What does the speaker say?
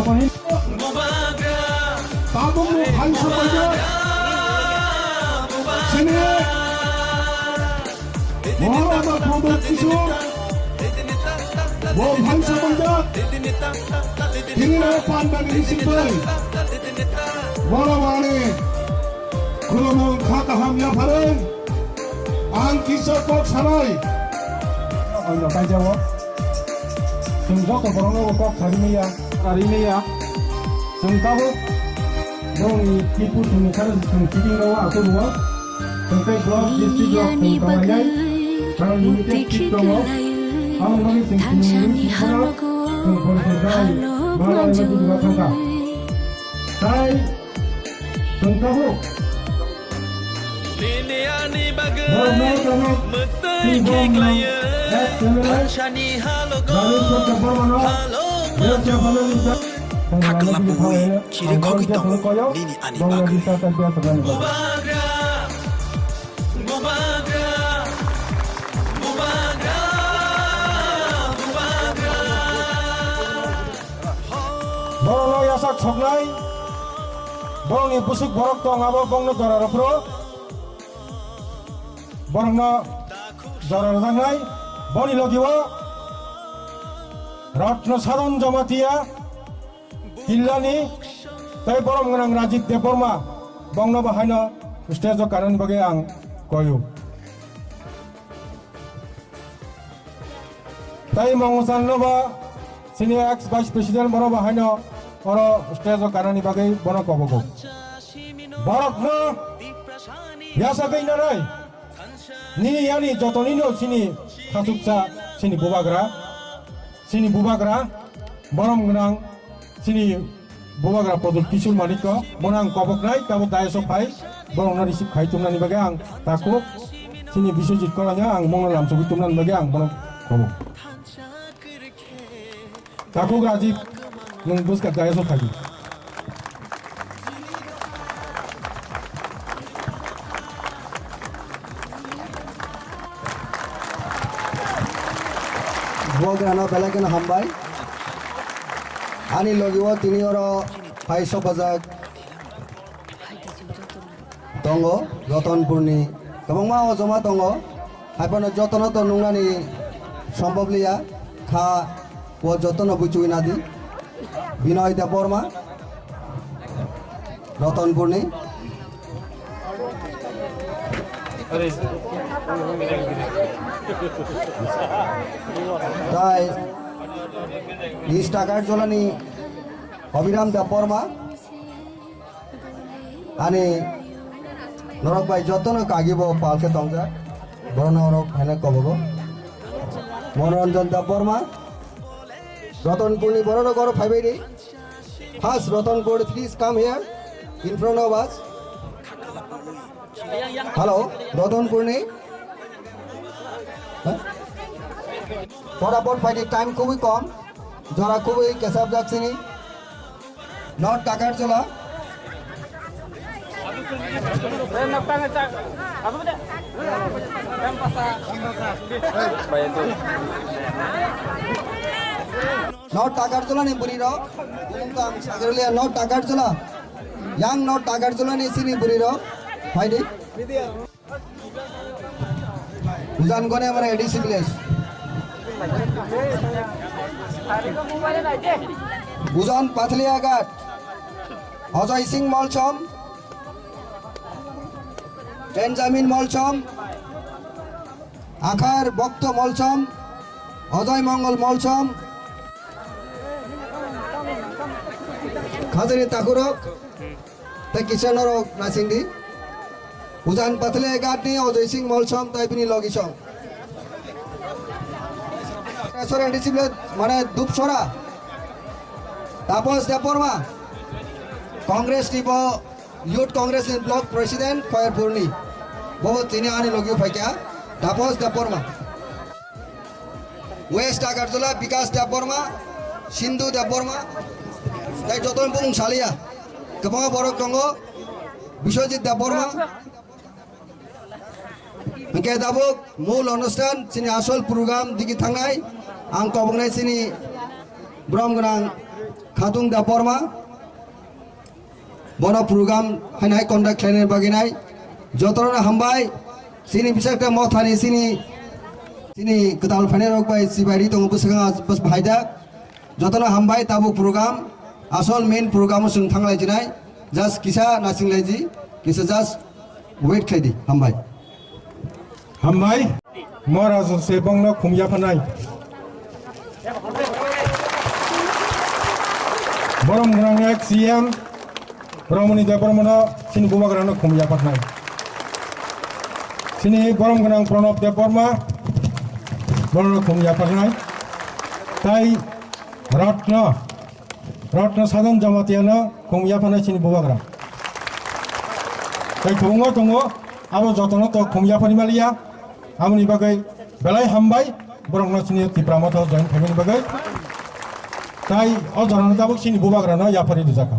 Bani Tabung Hai Sabaja Sini Muhammad Produk Isu Bo Hai Sabaja Ini Pan Bagi Simple Wala Wale Kulomong Kata Hamya Paren Ang Kisah Kok Sarai Anda Jawab Sungguh keberongan Kok Sarimia Sungkabu Dong ibu tulisan sungkiri lawa aku dua sampai blog district blog kawannya kalau limited kita mau ang lagi sungkiri mana sungkiri malah lagi juga sangka saya sungkabu Borno kamu tinggal lalu kita bermana dia siapa lagi Haklapui kiri kogi tongo nini ani bagai Borong lo yasak sognai Borong ibusik borok tong abo bong no doraro pro Borong no doraro zangai Boni logiwa Ratno Sadon Jamatia Hilani, tapi borong mengenang Rajit Deporma, bangna bahana, stage kanan bagi ang koyu. Tapi mengusan loba, sini ex vice president borong bahana, orang stage kanan bagi borong kobogo. Borok na, biasa kain narai. Ni yani joto nino sini kasuksa sini bubagra, borong mengenang. Sini bubagra produk kisul manika bonang kobok nai kamu daya sopai borong na risip khai tumnan bagi ang takuk sini bisujit kolanya ang mong lam sobi tumnan bagi ang borong kobok takuk rajib nung bus ka daya sopai bubagra na balagan hambai Ani logiwa tini oro Paiso Bazak Tongo Joton Purni Kabang mao joma tongo Aipano jotono to nungani Sombab liya Kha Wo jotono bucui nadi Binoy Deporma Joton Purni Tai Istakar Jolani Abiram Deporma Ani Norok by Jotono Kagibo Palke Tonga Borno Hana Kobogo Monoranjan Deporma Roton Purni Borono Goro 580 Has Roton Purni please come here in front of us Hello Roton Purni Fotapot fighting time খুবই কম যারা খুবই Xesspe যাচ্ছেনি not টাকার চলা not টাকার চলা নি বুড়ি rock উমকাম সাগরলিয়া not টাকার চলা ইয়াং নট টাকার চলা নি সিনি বুড়ি রক ফাইটিং উজান গনে আমরা ADC village Bujan Pathliagat Ajay Singh Molchom Benjamin Molchom Akhar Bokto Molchom Ajay Mongol Molchom Khazari Takurok Tai Kishanorok Nasindi Bujan Pathliagat ni Ajay Singh Molchom Tai Pini Logichom Restoran disiplin mana Dupsora Tapos Deporma Congress tipo Youth Congress in Block President Fire Purni बहुत तीन आने लोगों फैक्या Tapos Deporma West Agartala Vikas Deporma Sindhu Deporma Tai joton pung salia Kepala Borok Tongo Biswajit Deporma Mungkin tabuk mul অনুষ্ঠান sini asal program dikit tangai ang kobongnai sini brom genang खातुं दा Burma बनो program हाइनाय conduct खालामनाय बागिनाय जतरना हामबाय सिनि बिसाखता मथानि सिनि कदाल फाइनाय रक bye सिबारि दङ बसगा बस भाइदा जतना हामबाय ताबु program आसल मेन program जों थांलाय जिनाय जास्ट किसा नासिंलाय जी किसा जास्ट वेट खायदि हामबाय महाराज से बंगला खुमिया फनाय बरम ग्रांग एक सीएम ब्रह्मनि देवबर्मन सिनि बुबाग्रानो खुमिया फनाय सिनि बरम ग्रांग प्रणब देवबर्मा बरनो खुमिया फनाय ताई रत्न साधन जमातियानो खुमिया फनाय सिनि बुबाग्रा ताई दङ आबो जतन तो खुमिया फनि मालिया आमनि बागै बेलाय हामबाय बरंनो सिनि तिप्रामथ जयन फेमिनि बागै ताई अजरन दाबो सिनि बुबाग्रानो याफारि दुजाका